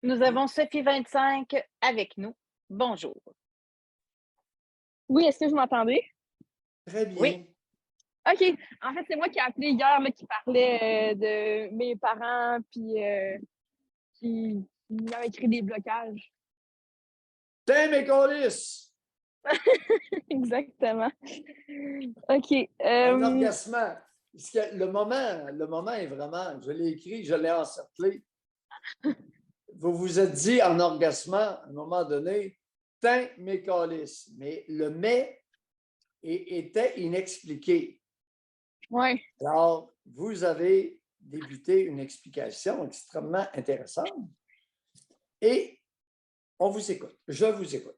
Nous avons Sophie 25 avec nous. Bonjour. Oui, est-ce que vous m'entendez? Très Oui. bien. OK. En fait, c'est moi qui ai appelé hier, là, qui parlait de mes parents, puis qui m'avaient écrit des blocages. T'es mes colis! Exactement. OK. Un orgasme. Le moment est vraiment, je l'ai écrit, je l'ai encerclé. Vous vous êtes dit en orgasme, à un moment donné, t'es mes colis. Mais le mais était inexpliqué. Oui. Alors, vous avez débuté une explication extrêmement intéressante et on vous écoute. Je vous écoute.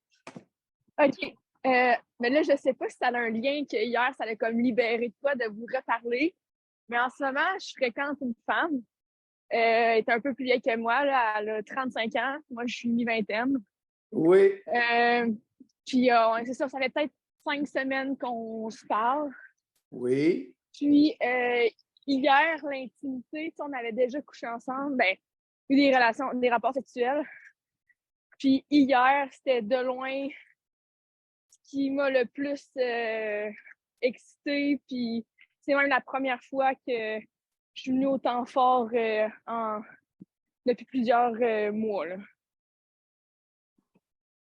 OK. Mais là, je ne sais pas si ça a un lien que hier, ça a comme libéré de quoi de vous reparler. Mais en ce moment, je fréquente une femme. Elle est un peu plus vieille que moi, là, elle a 35 ans. Moi, je suis mi-vingtaine. Oui, Puis, c'est ça fait peut-être 5 semaines qu'on se parle. oui. Puis, hier, l'intimité, on avait déjà couché ensemble, eu des rapports sexuels. Puis, hier, c'était de loin ce qui m'a le plus excitée. Puis, c'est même la première fois que je suis venue autant fort depuis plusieurs mois, là.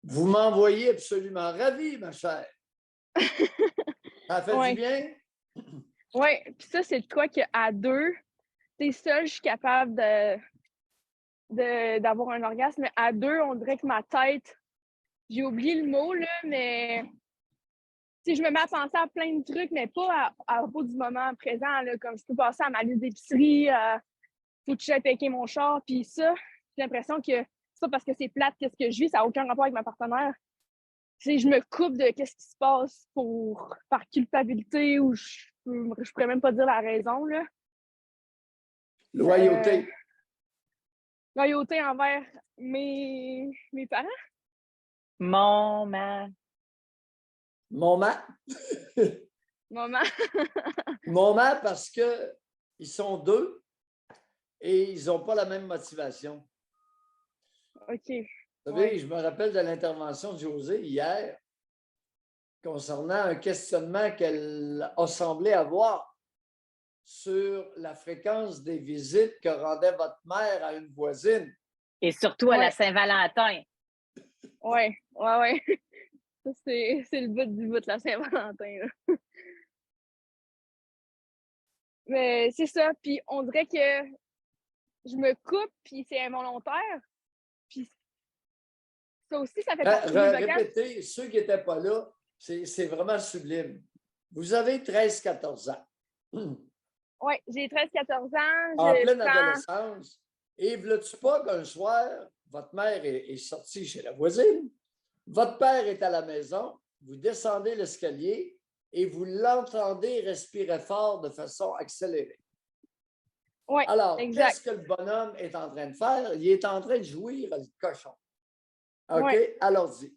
Vous m'envoyez absolument ravi, ma chère. Ça fait Ouais. du bien? Oui, puis ça, c'est de quoi qu'à deux, t'es seule, je suis capable d'avoir un orgasme, mais à deux, on dirait que ma tête, j'ai oublié le mot, là, mais je me mets à penser à plein de trucs, mais pas à propos du moment présent, là, comme je peux passer à ma liste d'épicerie, faut que j'aille payer mon char, puis ça, j'ai l'impression que c'est pas parce que c'est plate qu'est-ce que je vis, ça n'a aucun rapport avec ma partenaire. Je me coupe de qu'est-ce qui se passe par culpabilité ou je pourrais même pas dire la raison, là. Loyauté. Loyauté envers mes parents. Mon ma. Moment. Maman. Moment parce qu'ils sont deux et ils n'ont pas la même motivation. OK. Vous savez, Ouais. je me rappelle de l'intervention de Josée hier concernant un questionnement qu'elle a semblé avoir sur la fréquence des visites que rendait votre mère à une voisine. Et surtout à la Ouais. Saint-Valentin. Ouais. Ça, c'est le but du bout de la Saint-Valentin, là. Mais c'est ça. Puis on dirait que je me coupe, puis c'est involontaire. Puis ça aussi, ça fait partie des blocages. Répétez, ceux qui n'étaient pas là, c'est vraiment sublime. Vous avez 13-14 ans. Oui, j'ai 13-14 ans. En pleine prends... adolescence. Et veux-tu pas qu'un soir, votre mère est sortie chez la voisine, votre père est à la maison, vous descendez l'escalier et vous l'entendez respirer fort de façon accélérée. Oui, Alors, exact. qu'est-ce que le bonhomme est en train de faire? Il est en train de jouir le cochon. OK? Ouais. Allons-y.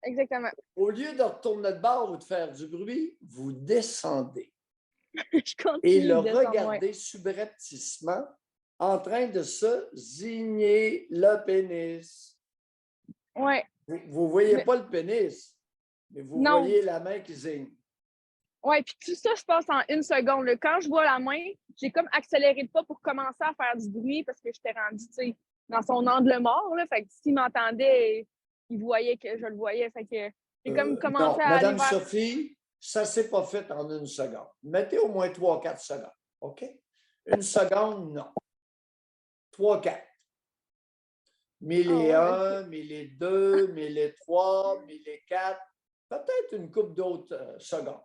Exactement. Au lieu de retourner de bord ou de faire du bruit, vous descendez. Je continue Et le de descendre, regardez subrepticement en train de se zigner le pénis. Ouais. Vous ne voyez pas le pénis, mais vous Non. voyez la main qui zigne. Oui, puis tout ça se passe en une seconde, là. Quand je vois la main, j'ai comme accéléré le pas pour commencer à faire du bruit parce que j'étais rendue, dans son angle mort, là. Fait que s'il m'entendait, il voyait que je le voyais. Fait que j'ai comme commencé Non, à aller Madame vers... Sophie, ça ne s'est pas fait en une seconde. Mettez au moins 3-4 secondes. OK? Une seconde, non. 3-4. 1001, 1002, 1003, 1004, peut-être une couple d'autres secondes.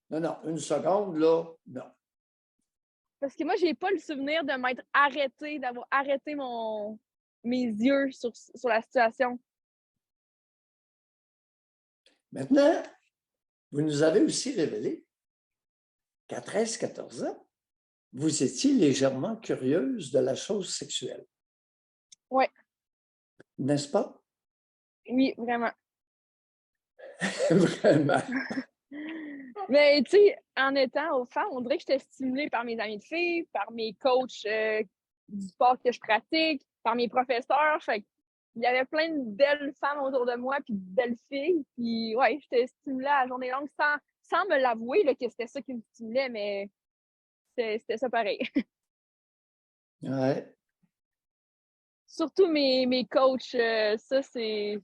Non, une seconde, là, non. Parce que moi, j'ai pas le souvenir de m'être arrêtée, d'avoir arrêté mes yeux sur la situation. Maintenant, vous nous avez aussi révélé qu'à 13-14 ans, vous étiez légèrement curieuse de la chose sexuelle. Oui. N'est-ce pas? Oui, vraiment. Vraiment. Mais tu sais, en étant aux femmes, on dirait que j'étais stimulée par mes amis de filles, par mes coachs du sport que je pratique. par mes professeurs. Fait qu'il y avait plein de belles femmes autour de moi, puis de belles filles. Puis ouais, j'étais stimulée à la journée longue sans me l'avouer là, que c'était ça qui me stimulait, mais c'était ça pareil. Ouais. Surtout mes coachs, ça c'est.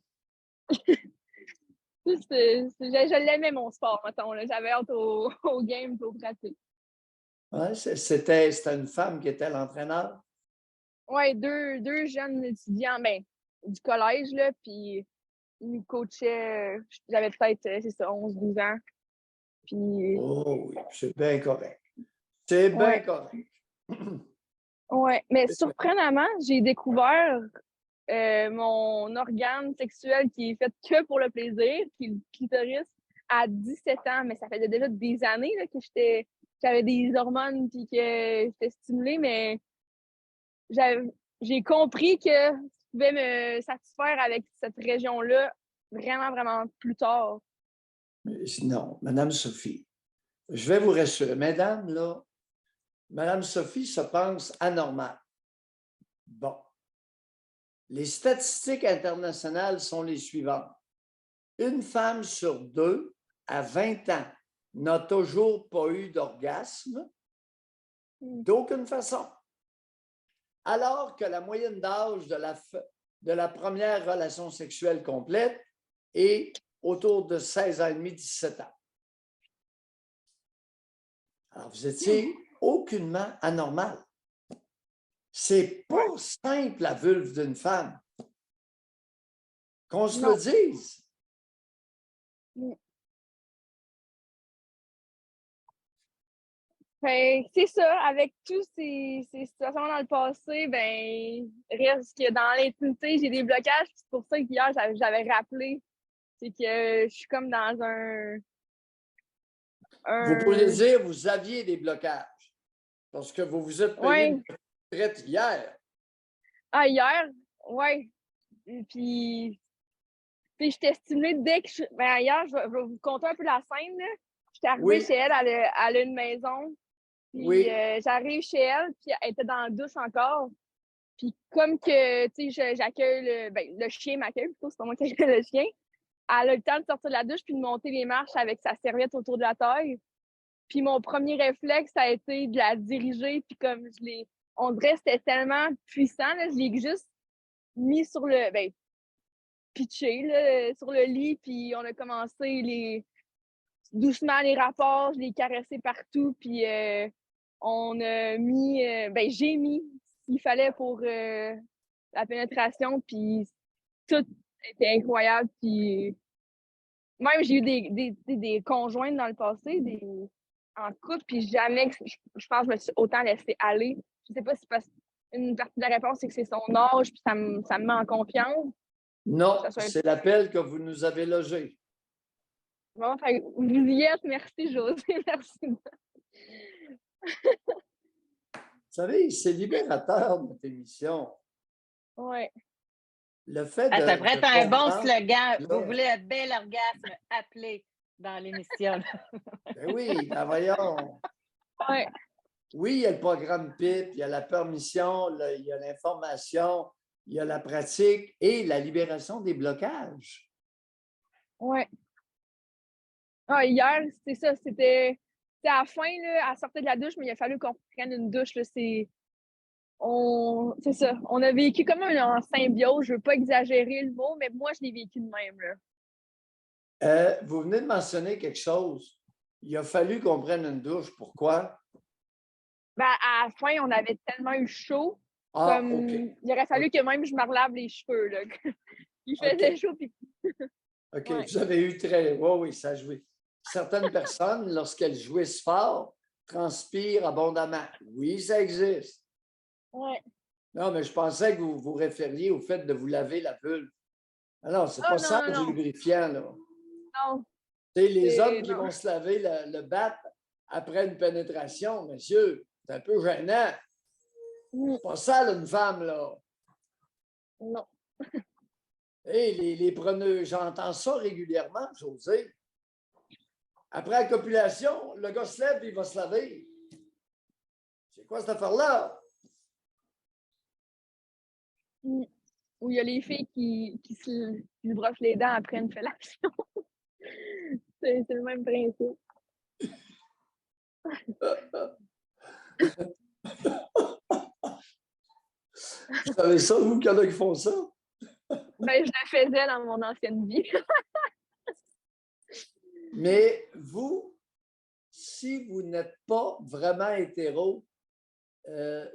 Je l'aimais mon sport, mettons. J'avais hâte au game pour pratiquer. Ouais, c'était une femme qui était l'entraîneur. Ouais, deux jeunes étudiants du collège, là, puis ils nous coachaient. J'avais peut-être, c'est ça, 11-12 ans. Puis, Oh oui, c'est bien correct. C'est bien ouais, correct. ouais. Mais surprenamment, j'ai découvert mon organe sexuel qui est fait que pour le plaisir, qui est le clitoris, à 17 ans. Mais ça faisait déjà des années là, que j'avais des hormones puis que j'étais stimulée, mais j'ai compris que je pouvais me satisfaire avec cette région-là vraiment, vraiment plus tard. Non, Madame Sophie, je vais vous rassurer. Mesdames, là, Madame Sophie se pense anormale. Bon. Les statistiques internationales sont les suivantes. Une femme sur deux à 20 ans n'a toujours pas eu d'orgasme d'aucune façon. Alors que la moyenne d'âge de la première relation sexuelle complète est autour de 16 ans et demi, 17 ans. Alors, vous étiez aucunement anormal. C'est pas simple, la vulve d'une femme. Qu'on se le dise. C'est ça, avec tous ces situations dans le passé, reste que dans l'intimité, j'ai des blocages. C'est pour ça qu'hier, j'avais rappelé. C'est que je suis comme dans Vous pouvez un... dire, vous aviez des blocages parce que vous vous êtes payé une retraite hier. Ah, hier? Ouais. Puis j'étais stimulée dès que hier, je vais vous conter un peu la scène, là. J'étais arrivée chez elle, elle a une maison. Puis j'arrive chez elle, puis elle était dans la douche encore. Puis comme que, tu sais, j'accueille le chien m'accueille, plutôt, c'est pas moi qui accueille le chien. Elle a le temps de sortir de la douche puis de monter les marches avec sa serviette autour de la taille. Puis mon premier réflexe, ça a été de la diriger, puis comme on dirait que c'était tellement puissant, là, je l'ai juste mis pitché, là, sur le lit, puis on a commencé doucement les rapports, je l'ai caressé partout, puis on a mis, j'ai mis ce qu'il fallait pour la pénétration, puis tout était incroyable, puis même j'ai eu des conjointes dans le passé, en couple, puis jamais, je pense que je me suis autant laissée aller. Je sais pas si parce une partie de la réponse, c'est que c'est son âge, puis ça me met en confiance. Non, c'est l'appel que vous nous avez logé. Bon, vous y êtes, merci José, merci. Vous savez, c'est libérateur, notre émission. Oui. Le fait ça pourrait être un bon slogan. Là, vous voulez un bel orgasme, appelez dans l'émission. Ben oui, ben voyons. Ouais. Oui, il y a le programme PIP, il y a la permission, il y a l'information, il y a la pratique et la libération des blocages. Oui. Ah, hier, c'est ça, c'était à la fin, là, elle sortait de la douche, mais il a fallu qu'on prenne une douche. Là, c'est ça. On a vécu comme en symbiose. Je ne veux pas exagérer le mot, mais moi, je l'ai vécu de même. Là. Vous venez de mentionner quelque chose. Il a fallu qu'on prenne une douche. Pourquoi? À la fin, on avait tellement eu chaud. Il aurait fallu que même je me relave les cheveux. Là. Il faisait chaud. Puis... OK, vous avez eu très... Oui, ça a joué. Certaines personnes, lorsqu'elles jouissent fort, transpirent abondamment. Oui, ça existe. Oui. Non, mais je pensais que vous vous référiez au fait de vous laver la vulve. Alors, c'est pas ça du lubrifiant, là. Non. C'est les hommes qui vont se laver le bat après une pénétration, monsieur. C'est un peu gênant. C'est pas ça, là, une femme, là. Non. Hey, les preneurs, j'entends ça régulièrement, José. Après la copulation, le gars se lève et il va se laver. C'est quoi cette affaire-là? Mmh. Où il y a les filles qui se brossent les dents après une fellation. C'est le même principe. Vous savez ça, vous, qu'il y en a qui font ça? Ben, je le faisais dans mon ancienne vie. Mais vous, si vous n'êtes pas vraiment hétéro,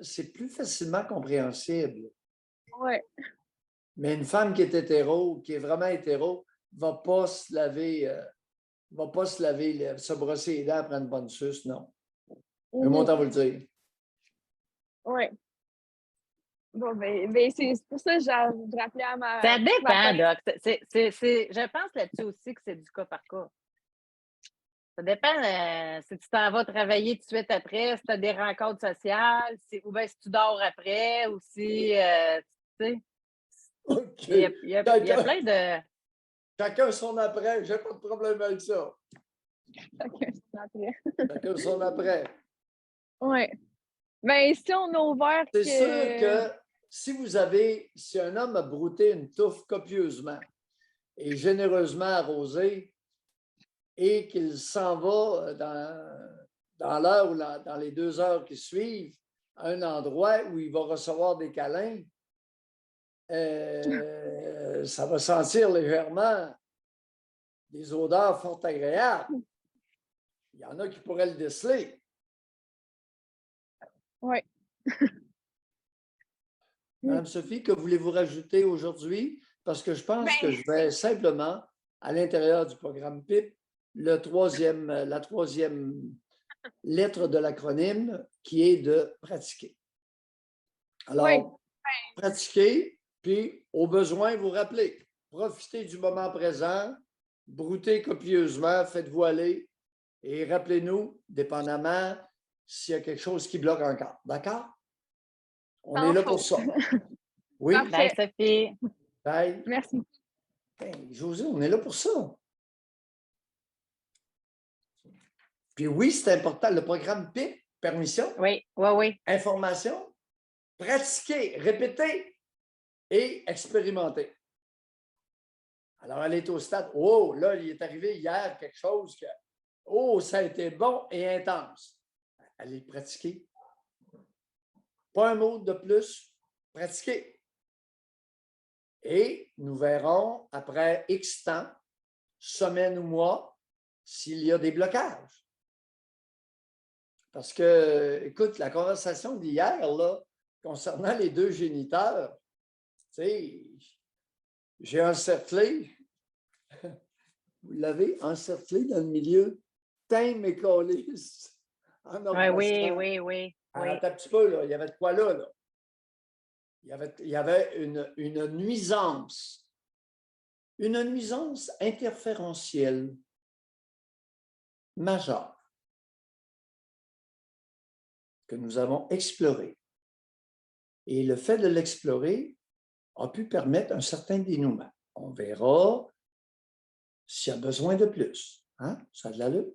c'est plus facilement compréhensible. Ouais, Mais une femme qui est hétéro, qui est vraiment hétéro, va pas se laver, va pas se laver, se brosser les dents après une bonne suce, non. Mais moi, mmh vous le dire. ouais. Bon, ben, c'est pour ça que je rappelais à Ça ma dépend, collègue. Doc. Je pense là-dessus aussi que c'est du cas par cas. Ça dépend si tu t'en vas travailler tout de suite après, si tu as des rencontres sociales, ou bien si tu dors après, ou si, tu sais, OK. il y a plein de... Chacun son après, j'ai pas de problème avec ça. Chacun son après. Chacun son après. Ouais. Ben, si on a ouvert C'est sûr que. que si un homme a brouté une touffe copieusement et généreusement arrosée et qu'il s'en va dans l'heure ou dans les 2 heures qui suivent à un endroit où il va recevoir des câlins, ça va sentir légèrement des odeurs fort agréables. Il y en a qui pourraient le déceler. Ouais. Madame Sophie, que voulez-vous rajouter aujourd'hui? Parce que je pense que Ben, je vais simplement, à l'intérieur du programme PIP, la troisième lettre de l'acronyme qui est de pratiquer. ouais. Alors, pratiquez, puis au besoin, vous rappelez. Profitez du moment présent, broutez copieusement, faites-vous aller et rappelez-nous, dépendamment s'il y a quelque chose qui bloque encore. D'accord? On est Sans là pour faute. ça. Oui? Bye, Parfait. Sophie. Bye. Merci. Ben, José, on est là pour ça. Puis oui, c'est important. Le programme PIP, permission, Oui, oui, oui. information, pratiquer, répéter et expérimenter. Alors, elle est au stade. Oh, là, il est arrivé hier quelque chose que, oh, ça a été bon et intense. Allez pratiquer. Pas un mot de plus. Pratiquer. Et nous verrons après X temps, semaine ou mois, s'il y a des blocages. Parce que, écoute, la conversation d'hier, là, concernant les 2 géniteurs, tu sais, j'ai encerclé, vous l'avez encerclé dans le milieu, teint mes câlisses en Oui, oui, orgasme. oui, oui. Attends un petit peu, là, il y avait de quoi là. Il y avait une nuisance interférentielle majeure que nous avons explorée. Et le fait de l'explorer a pu permettre un certain dénouement. On verra s'il y a besoin de plus. Hein? Ça a de l'allure?